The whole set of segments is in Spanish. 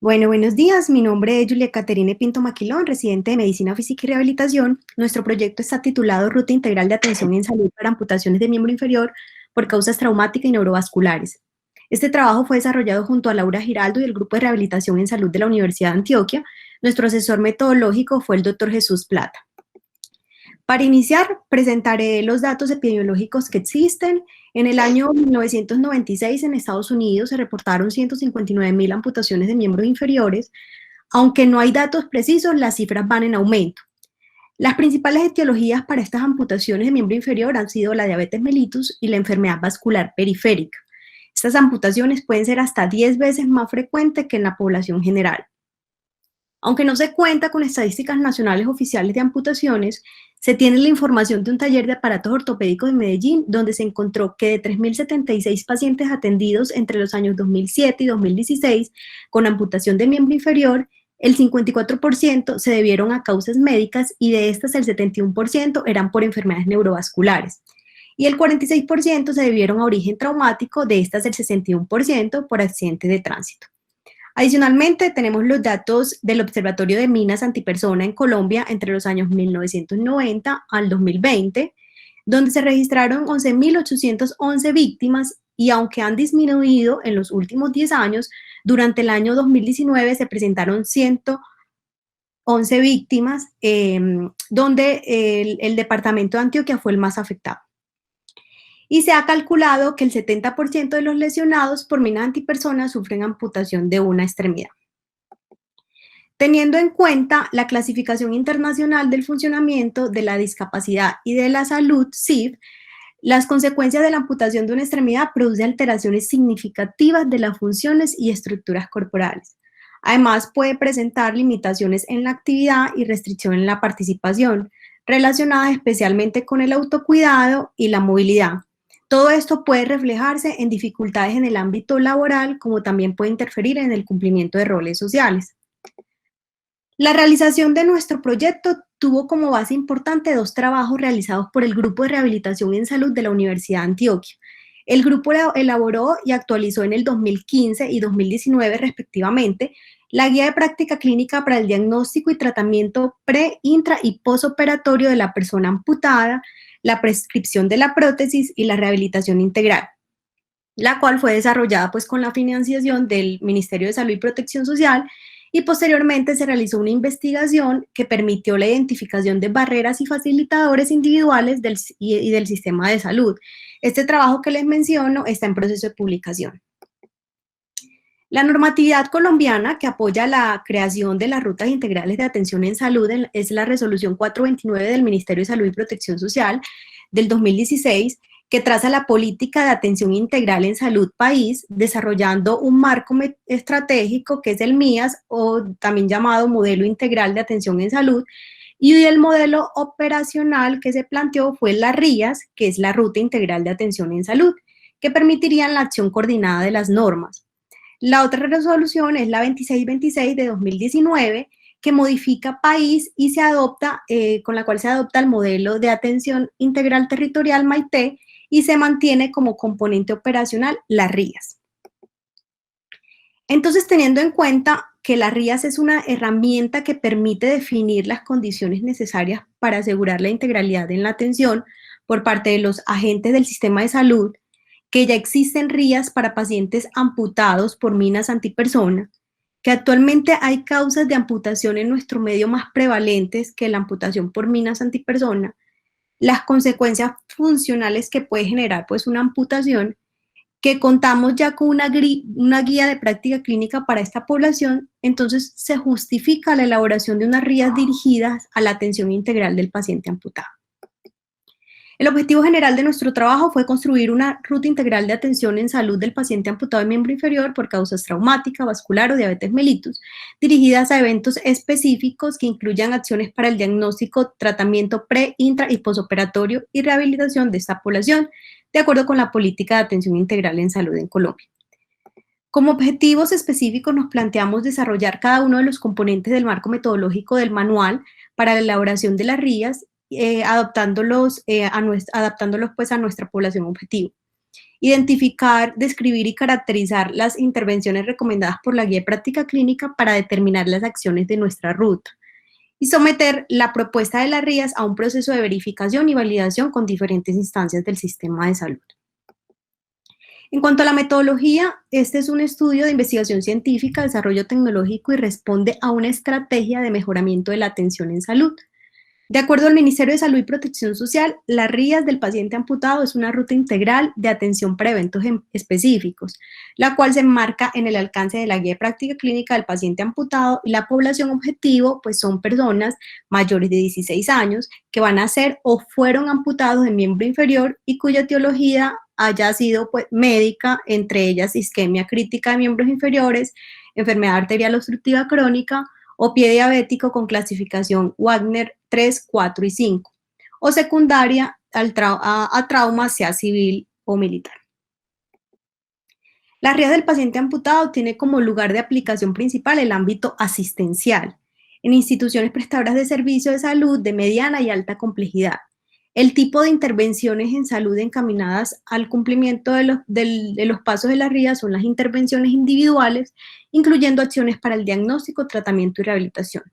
Bueno, buenos días. Mi nombre es Julia Caterine Pinto Maquilón, residente de Medicina Física y Rehabilitación. Nuestro proyecto está titulado Ruta Integral de Atención en Salud para Amputaciones de Miembro Inferior por Causas Traumáticas y Neurovasculares. Este trabajo fue desarrollado junto a Laura Giraldo y el Grupo de Rehabilitación en Salud de la Universidad de Antioquia. Nuestro asesor metodológico fue el Dr. Jesús Plata. Para iniciar, presentaré los datos epidemiológicos que existen. En el año 1996 en Estados Unidos se reportaron 159.000 amputaciones de miembros inferiores. Aunque no hay datos precisos, las cifras van en aumento. Las principales etiologías para estas amputaciones de miembro inferior han sido la diabetes mellitus y la enfermedad vascular periférica. Estas amputaciones pueden ser hasta 10 veces más frecuentes que en la población general. Aunque no se cuenta con estadísticas nacionales oficiales de amputaciones, se tiene la información de un taller de aparatos ortopédicos en Medellín, donde se encontró que de 3.076 pacientes atendidos entre los años 2007 y 2016 con amputación de miembro inferior, el 54% se debieron a causas médicas y de estas el 71% eran por enfermedades neurovasculares. Y el 46% se debieron a origen traumático, de estas el 61% por accidentes de tránsito. Adicionalmente, tenemos los datos del Observatorio de Minas Antipersona en Colombia entre los años 1990 al 2020, donde se registraron 11.811 víctimas y aunque han disminuido en los últimos 10 años, durante el año 2019 se presentaron 111 víctimas, donde el departamento de Antioquia fue el más afectado. Y se ha calculado que el 70% de los lesionados por minas antipersona sufren amputación de una extremidad. Teniendo en cuenta la Clasificación Internacional del Funcionamiento de la Discapacidad y de la Salud, CIF, las consecuencias de la amputación de una extremidad producen alteraciones significativas de las funciones y estructuras corporales. Además, puede presentar limitaciones en la actividad y restricción en la participación, relacionadas especialmente con el autocuidado y la movilidad. Todo esto puede reflejarse en dificultades en el ámbito laboral, como también puede interferir en el cumplimiento de roles sociales. La realización de nuestro proyecto tuvo como base importante dos trabajos realizados por el Grupo de Rehabilitación en Salud de la Universidad de Antioquia. El grupo elaboró y actualizó en el 2015 y 2019 respectivamente la guía de práctica clínica para el diagnóstico y tratamiento pre, intra y posoperatorio de la persona amputada, la prescripción de la prótesis y la rehabilitación integral, la cual fue desarrollada pues con la financiación del Ministerio de Salud y Protección Social, y posteriormente se realizó una investigación que permitió la identificación de barreras y facilitadores individuales y del sistema de salud. Este trabajo que les menciono está en proceso de publicación. La normatividad colombiana que apoya la creación de las rutas integrales de atención en salud es la resolución 429 del Ministerio de Salud y Protección Social del 2016, que traza la política de atención integral en salud país, desarrollando un marco estratégico que es el MIAS, o también llamado Modelo Integral de Atención en Salud, y el modelo operacional que se planteó fue la RIAS, que es la Ruta Integral de Atención en Salud, que permitirían la acción coordinada de las normas. La otra resolución es la 2626 de 2019, que modifica país y se adopta, con la cual se adopta el modelo de atención integral territorial MAITE y se mantiene como componente operacional las RIAS. Entonces, teniendo en cuenta que las RIAS es una herramienta que permite definir las condiciones necesarias para asegurar la integralidad en la atención por parte de los agentes del sistema de salud, que ya existen RIAS para pacientes amputados por minas antipersona, que actualmente hay causas de amputación en nuestro medio más prevalentes que la amputación por minas antipersona, las consecuencias funcionales que puede generar pues una amputación, que contamos ya con una guía de práctica clínica para esta población, entonces se justifica la elaboración de unas RIAS dirigidas a la atención integral del paciente amputado. El objetivo general de nuestro trabajo fue construir una ruta integral de atención en salud del paciente amputado de miembro inferior por causas traumáticas, vascular o diabetes mellitus, dirigidas a eventos específicos que incluyan acciones para el diagnóstico, tratamiento pre, intra y posoperatorio y rehabilitación de esta población, de acuerdo con la política de atención integral en salud en Colombia. Como objetivos específicos nos planteamos desarrollar cada uno de los componentes del marco metodológico del manual para la elaboración de las RIAS, adaptándolos pues a nuestra población objetivo. Identificar, describir y caracterizar las intervenciones recomendadas por la guía de práctica clínica para determinar las acciones de nuestra ruta. Y someter la propuesta de las RIAs a un proceso de verificación y validación con diferentes instancias del sistema de salud. En cuanto a la metodología, este es un estudio de investigación científica, desarrollo tecnológico y responde a una estrategia de mejoramiento de la atención en salud. De acuerdo al Ministerio de Salud y Protección Social, las RIAs del paciente amputado es una ruta integral de atención para eventos específicos, la cual se enmarca en el alcance de la guía de práctica clínica del paciente amputado, y la población objetivo pues son personas mayores de 16 años que van a ser o fueron amputados de miembro inferior y cuya etiología haya sido pues, médica, entre ellas isquemia crítica de miembros inferiores, enfermedad arterial obstructiva crónica o pie diabético con clasificación Wagner 3, 4 y 5, o secundaria a trauma, sea civil o militar. La RIA del paciente amputado tiene como lugar de aplicación principal el ámbito asistencial, en instituciones prestadoras de servicios de salud de mediana y alta complejidad. El tipo de intervenciones en salud encaminadas al cumplimiento de los pasos de la RIA son las intervenciones individuales, incluyendo acciones para el diagnóstico, tratamiento y rehabilitación.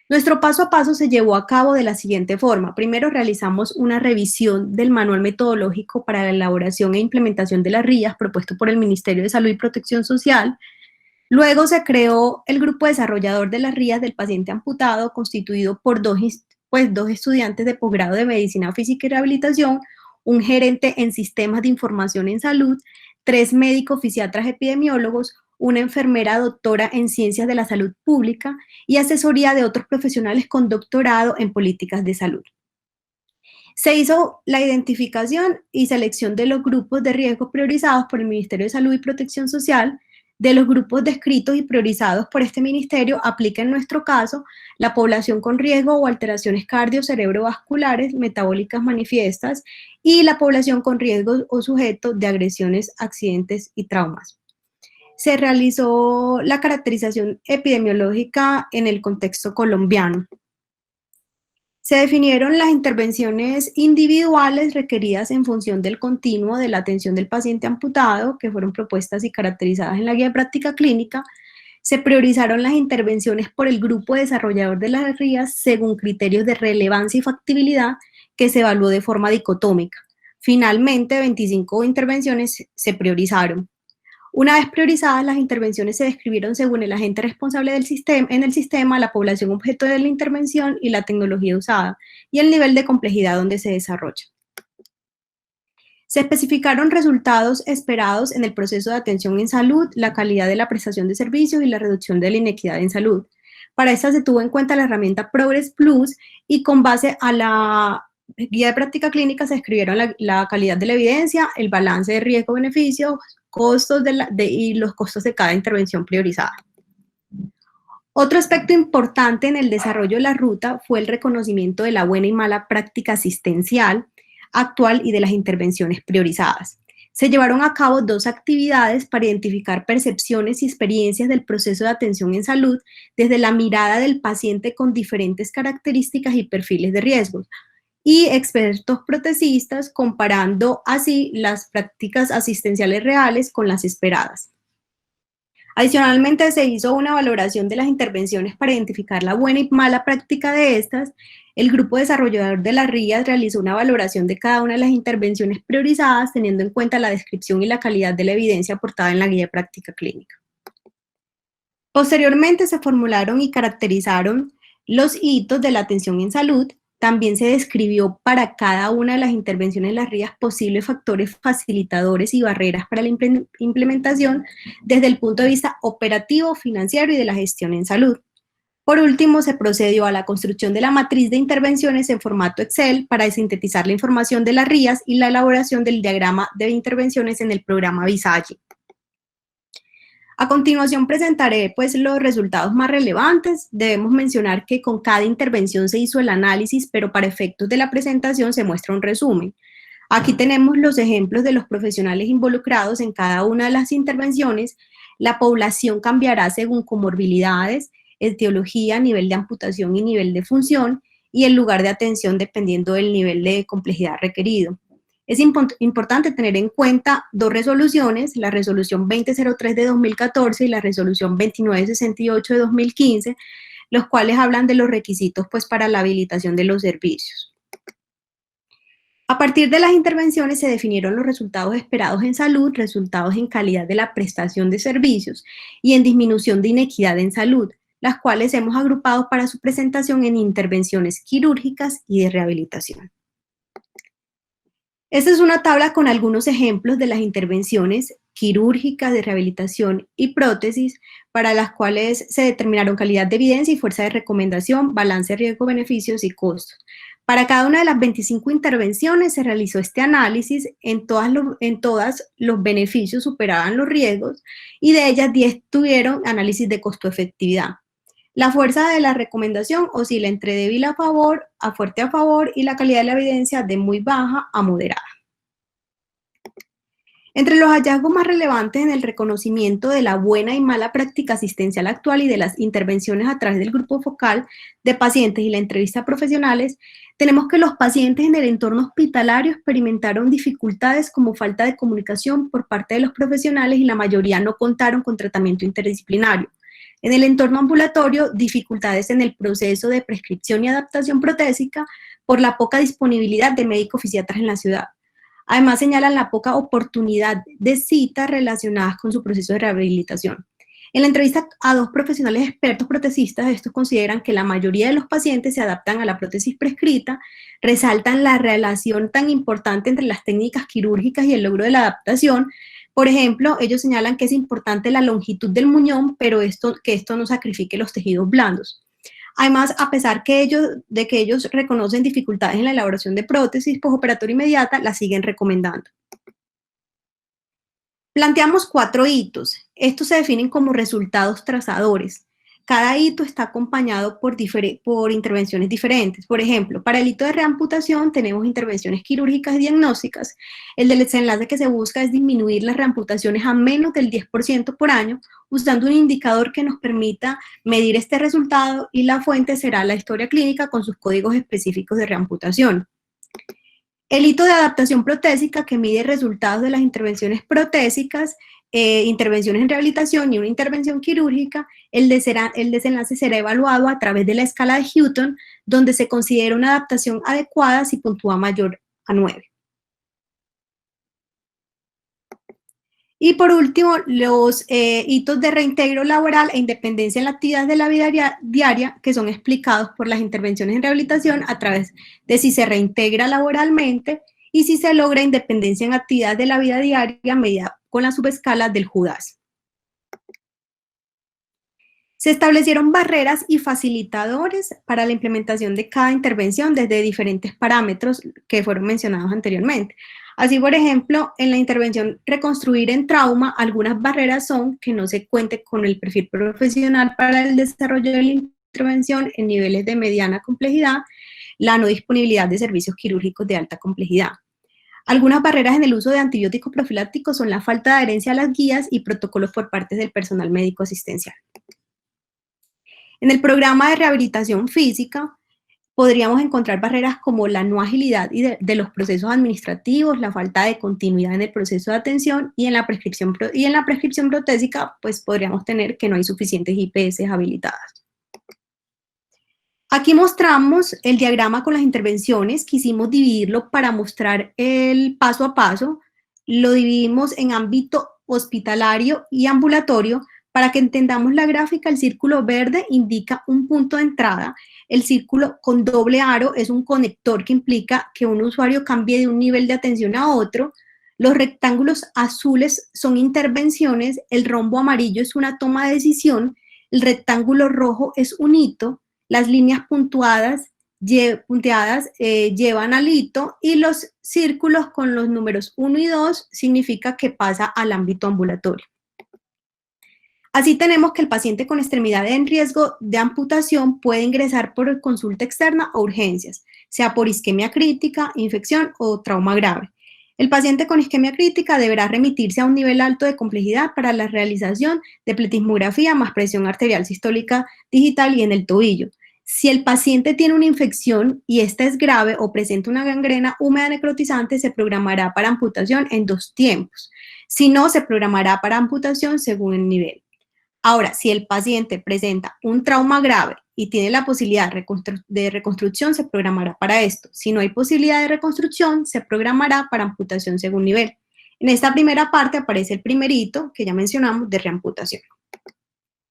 Nuestro paso a paso se llevó a cabo de la siguiente forma. Primero realizamos una revisión del manual metodológico para la elaboración e implementación de las RIAs propuesto por el Ministerio de Salud y Protección Social. Luego se creó el grupo desarrollador de las RIAs del paciente amputado, constituido por dos estudiantes de posgrado de Medicina Física y Rehabilitación, un gerente en Sistemas de Información en Salud, 3 médicos fisiatras epidemiólogos, una enfermera doctora en Ciencias de la Salud Pública y asesoría de otros profesionales con doctorado en Políticas de Salud. Se hizo la identificación y selección de los grupos de riesgo priorizados por el Ministerio de Salud y Protección Social. De los grupos descritos y priorizados por este ministerio, aplica en nuestro caso la población con riesgo o alteraciones cardio-cerebrovasculares metabólicas manifiestas y la población con riesgo o sujeto de agresiones, accidentes y traumas. Se realizó la caracterización epidemiológica en el contexto colombiano. Se definieron las intervenciones individuales requeridas en función del continuo de la atención del paciente amputado, que fueron propuestas y caracterizadas en la guía de práctica clínica. Se priorizaron las intervenciones por el grupo desarrollador de las RIAs según criterios de relevancia y factibilidad que se evaluó de forma dicotómica. Finalmente, 25 intervenciones se priorizaron. Una vez priorizadas, las intervenciones se describieron según el agente responsable del en el sistema, la población objeto de la intervención y la tecnología usada, y el nivel de complejidad donde se desarrolla. Se especificaron resultados esperados en el proceso de atención en salud, la calidad de la prestación de servicios y la reducción de la inequidad en salud. Para esta se tuvo en cuenta la herramienta Progress Plus y con base a la guía de práctica clínica se describieron la calidad de la evidencia, el balance de riesgo-beneficio, costos y los costos de cada intervención priorizada. Otro aspecto importante en el desarrollo de la ruta fue el reconocimiento de la buena y mala práctica asistencial actual y de las intervenciones priorizadas. Se llevaron a cabo 2 actividades para identificar percepciones y experiencias del proceso de atención en salud desde la mirada del paciente con diferentes características y perfiles de riesgos, y expertos protecistas, comparando así las prácticas asistenciales reales con las esperadas. Adicionalmente, se hizo una valoración de las intervenciones para identificar la buena y mala práctica de estas. El grupo desarrollador de las RIAs realizó una valoración de cada una de las intervenciones priorizadas, teniendo en cuenta la descripción y la calidad de la evidencia aportada en la guía de práctica clínica. Posteriormente, se formularon y caracterizaron los hitos de la atención en salud. También se describió para cada una de las intervenciones de las RIAs posibles factores facilitadores y barreras para la implementación desde el punto de vista operativo, financiero y de la gestión en salud. Por último, se procedió a la construcción de la matriz de intervenciones en formato Excel para sintetizar la información de las RIAs y la elaboración del diagrama de intervenciones en el programa Visage. A continuación presentaré los resultados más relevantes. Debemos mencionar que con cada intervención se hizo el análisis, pero para efectos de la presentación se muestra un resumen. Aquí tenemos los ejemplos de los profesionales involucrados en cada una de las intervenciones. La población cambiará según comorbilidades, etiología, nivel de amputación y nivel de función, y el lugar de atención dependiendo del nivel de complejidad requerido. Es importante tener en cuenta dos resoluciones, la resolución 2003 de 2014 y la resolución 2968 de 2015, los cuales hablan de los requisitos pues, para la habilitación de los servicios. A partir de las intervenciones se definieron los resultados esperados en salud, resultados en calidad de la prestación de servicios y en disminución de inequidad en salud, las cuales hemos agrupado para su presentación en intervenciones quirúrgicas y de rehabilitación. Esta es una tabla con algunos ejemplos de las intervenciones quirúrgicas de rehabilitación y prótesis para las cuales se determinaron calidad de evidencia y fuerza de recomendación, balance riesgo-beneficios y costos. Para cada una de las 25 intervenciones se realizó este análisis, en todas los beneficios superaban los riesgos y de ellas 10 tuvieron análisis de costo-efectividad. La fuerza de la recomendación oscila entre débil a favor, a fuerte a favor y la calidad de la evidencia de muy baja a moderada. Entre los hallazgos más relevantes en el reconocimiento de la buena y mala práctica asistencial actual y de las intervenciones a través del grupo focal de pacientes y la entrevista a profesionales, tenemos que los pacientes en el entorno hospitalario experimentaron dificultades como falta de comunicación por parte de los profesionales y la mayoría no contaron con tratamiento interdisciplinario. En el entorno ambulatorio, dificultades en el proceso de prescripción y adaptación protésica por la poca disponibilidad de médicos fisiatras en la ciudad. Además, señalan la poca oportunidad de citas relacionadas con su proceso de rehabilitación. En la entrevista a 2 profesionales expertos protecistas, estos consideran que la mayoría de los pacientes se adaptan a la prótesis prescrita, resaltan la relación tan importante entre las técnicas quirúrgicas y el logro de la adaptación. Por ejemplo, ellos señalan que es importante la longitud del muñón, pero que esto no sacrifique los tejidos blandos. Además, a pesar de que ellos reconocen dificultades en la elaboración de prótesis postoperatoria inmediata, la siguen recomendando. Planteamos 4 hitos. Estos se definen como resultados trazadores. Cada hito está acompañado por intervenciones diferentes. Por ejemplo, para el hito de reamputación tenemos intervenciones quirúrgicas y diagnósticas. El desenlace que se busca es disminuir las reamputaciones a menos del 10% por año, usando un indicador que nos permita medir este resultado y la fuente será la historia clínica con sus códigos específicos de reamputación. El hito de adaptación protésica que mide resultados de las intervenciones protésicas, intervenciones en rehabilitación y una intervención quirúrgica, el desenlace será evaluado a través de la escala de Houghton, donde se considera una adaptación adecuada si puntúa mayor a 9. Y por último, los hitos de reintegro laboral e independencia en la actividad de la vida diaria, que son explicados por las intervenciones en rehabilitación a través de si se reintegra laboralmente y si se logra independencia en actividades de la vida diaria medida con la subescala del JUDAS. Se establecieron barreras y facilitadores para la implementación de cada intervención desde diferentes parámetros que fueron mencionados anteriormente. Así, por ejemplo, en la intervención reconstruir en trauma, algunas barreras son que no se cuente con el perfil profesional para el desarrollo de la intervención en niveles de mediana complejidad, la no disponibilidad de servicios quirúrgicos de alta complejidad. Algunas barreras en el uso de antibióticos profilácticos son la falta de adherencia a las guías y protocolos por parte del personal médico asistencial. En el programa de rehabilitación física, podríamos encontrar barreras como la no agilidad de los procesos administrativos, la falta de continuidad en el proceso de atención y en la prescripción protésica, pues podríamos tener que no hay suficientes IPS habilitadas. Aquí mostramos el diagrama con las intervenciones, quisimos dividirlo para mostrar el paso a paso, lo dividimos en ámbito hospitalario y ambulatorio. Para que entendamos la gráfica, el círculo verde indica un punto de entrada, el círculo con doble aro es un conector que implica que un usuario cambie de un nivel de atención a otro, los rectángulos azules son intervenciones, el rombo amarillo es una toma de decisión, el rectángulo rojo es un hito, las líneas punteadas llevan al hito y los círculos con los números 1 y 2 significa que pasa al ámbito ambulatorio. Así tenemos que el paciente con extremidad en riesgo de amputación puede ingresar por consulta externa o urgencias, sea por isquemia crítica, infección o trauma grave. El paciente con isquemia crítica deberá remitirse a un nivel alto de complejidad para la realización de pletismografía más presión arterial sistólica digital y en el tobillo. Si el paciente tiene una infección y esta es grave o presenta una gangrena húmeda necrotizante, se programará para amputación en 2 tiempos. Si no, se programará para amputación según el nivel. Ahora, si el paciente presenta un trauma grave y tiene la posibilidad de reconstrucción, se programará para esto. Si no hay posibilidad de reconstrucción, se programará para amputación según nivel. En esta primera parte aparece el primer hito que ya mencionamos de reamputación.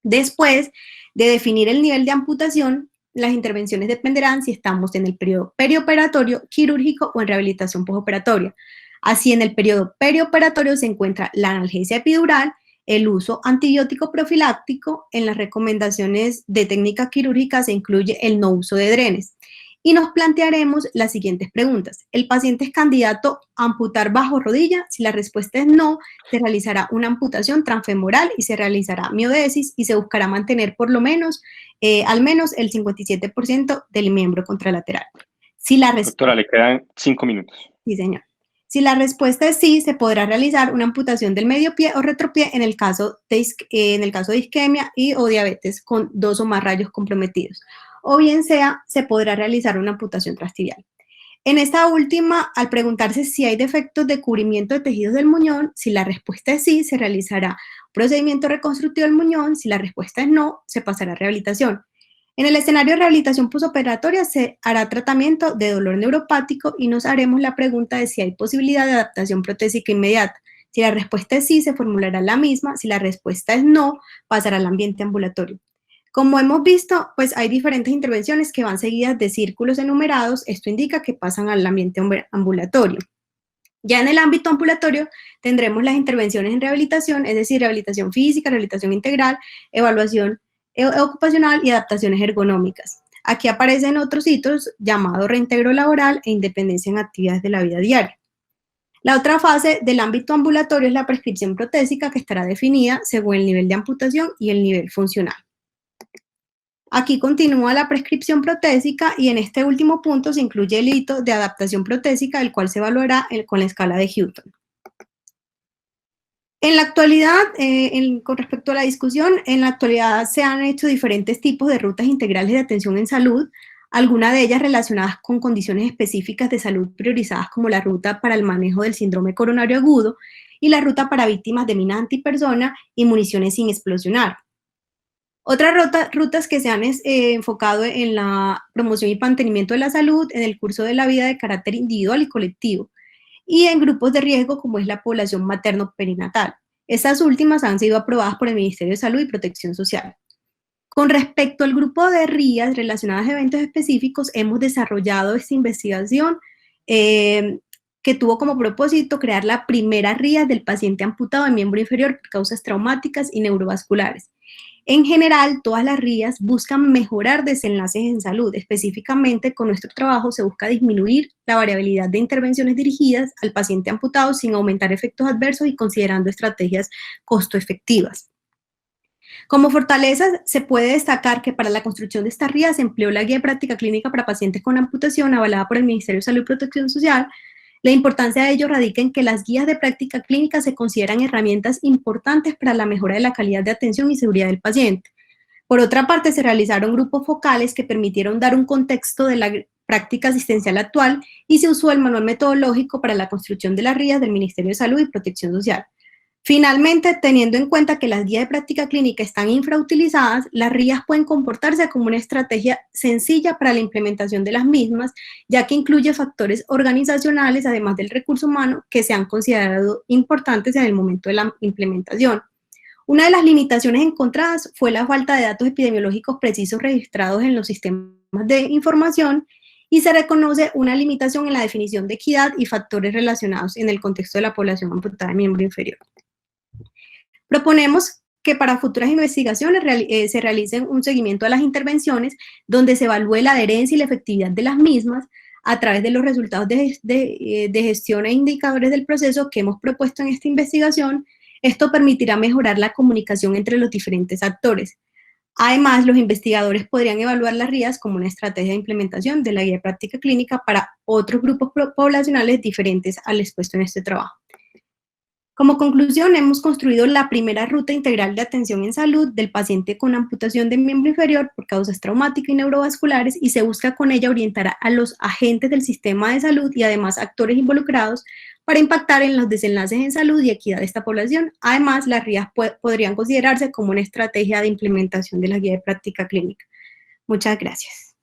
Después de definir el nivel de amputación, las intervenciones dependerán si estamos en el periodo perioperatorio, quirúrgico o en rehabilitación postoperatoria. Así, en el periodo perioperatorio se encuentra la analgesia epidural, el uso antibiótico profiláctico. En las recomendaciones de técnica quirúrgica se incluye el no uso de drenes. Y nos plantearemos las siguientes preguntas. ¿El paciente es candidato a amputar bajo rodilla? Si la respuesta es no, se realizará una amputación transfemoral y se realizará miodesis y se buscará mantener por lo menos, al menos el 57% del miembro contralateral. Si la Doctora, le quedan 5 minutos. Sí, señor. Si la respuesta es sí, se podrá realizar una amputación del medio pie o retropié en el caso de isquemia o diabetes con 2 o más rayos comprometidos. O bien sea, se podrá realizar una amputación transtibial. En esta última, al preguntarse si hay defectos de cubrimiento de tejidos del muñón, si la respuesta es sí, se realizará un procedimiento reconstructivo del muñón. Si la respuesta es no, se pasará a rehabilitación. En el escenario de rehabilitación postoperatoria se hará tratamiento de dolor neuropático y nos haremos la pregunta de si hay posibilidad de adaptación protésica inmediata. Si la respuesta es sí, se formulará la misma. Si la respuesta es no, pasará al ambiente ambulatorio. Como hemos visto, pues hay diferentes intervenciones que van seguidas de círculos enumerados. Esto indica que pasan al ambiente ambulatorio. Ya en el ámbito ambulatorio tendremos las intervenciones en rehabilitación, es decir, rehabilitación física, rehabilitación integral, evaluación ocupacional y adaptaciones ergonómicas. Aquí aparecen otros hitos llamados reintegro laboral e independencia en actividades de la vida diaria. La otra fase del ámbito ambulatorio es la prescripción protésica, que estará definida según el nivel de amputación y el nivel funcional. Aquí continúa la prescripción protésica y en este último punto se incluye el hito de adaptación protésica, el cual se evaluará con la escala de Houghton. En la actualidad, con respecto a la discusión, en la actualidad se han hecho diferentes tipos de rutas integrales de atención en salud, algunas de ellas relacionadas con condiciones específicas de salud priorizadas, como la ruta para el manejo del síndrome coronario agudo y la ruta para víctimas de minas antipersona y municiones sin explosionar. Otras rutas que se han enfocado en la promoción y mantenimiento de la salud, en el curso de la vida de carácter individual y colectivo, y en grupos de riesgo como es la población materno-perinatal. Estas últimas han sido aprobadas por el Ministerio de Salud y Protección Social. Con respecto al grupo de RIAs relacionadas a eventos específicos, hemos desarrollado esta investigación que tuvo como propósito crear la primera RIA del paciente amputado de miembro inferior por causas traumáticas y neurovasculares. En general, todas las RIAs buscan mejorar desenlaces en salud. Específicamente, con nuestro trabajo se busca disminuir la variabilidad de intervenciones dirigidas al paciente amputado sin aumentar efectos adversos y considerando estrategias costo-efectivas. Como fortalezas, se puede destacar que para la construcción de estas RIAs se empleó la Guía de Práctica Clínica para Pacientes con Amputación, avalada por el Ministerio de Salud y Protección Social. La importancia de ello radica en que las guías de práctica clínica se consideran herramientas importantes para la mejora de la calidad de atención y seguridad del paciente. Por otra parte, se realizaron grupos focales que permitieron dar un contexto de la práctica asistencial actual y se usó el manual metodológico para la construcción de las RIAs del Ministerio de Salud y Protección Social. Finalmente, teniendo en cuenta que las guías de práctica clínica están infrautilizadas, las RIAs pueden comportarse como una estrategia sencilla para la implementación de las mismas, ya que incluye factores organizacionales, además del recurso humano, que se han considerado importantes en el momento de la implementación. Una de las limitaciones encontradas fue la falta de datos epidemiológicos precisos registrados en los sistemas de información y se reconoce una limitación en la definición de equidad y factores relacionados en el contexto de la población amputada de miembro inferior. Proponemos que para futuras investigaciones se realicen un seguimiento a las intervenciones donde se evalúe la adherencia y la efectividad de las mismas a través de los resultados de gestión e indicadores del proceso que hemos propuesto en esta investigación. Esto permitirá mejorar la comunicación entre los diferentes actores. Además, los investigadores podrían evaluar las RIAs como una estrategia de implementación de la guía de práctica clínica para otros grupos poblacionales diferentes al expuesto en este trabajo. Como conclusión, hemos construido la primera ruta integral de atención en salud del paciente con amputación de miembro inferior por causas traumáticas y neurovasculares, y se busca con ella orientar a los agentes del sistema de salud y además actores involucrados para impactar en los desenlaces en salud y equidad de esta población. Además, las RIAs podrían considerarse como una estrategia de implementación de la guía de práctica clínica. Muchas gracias.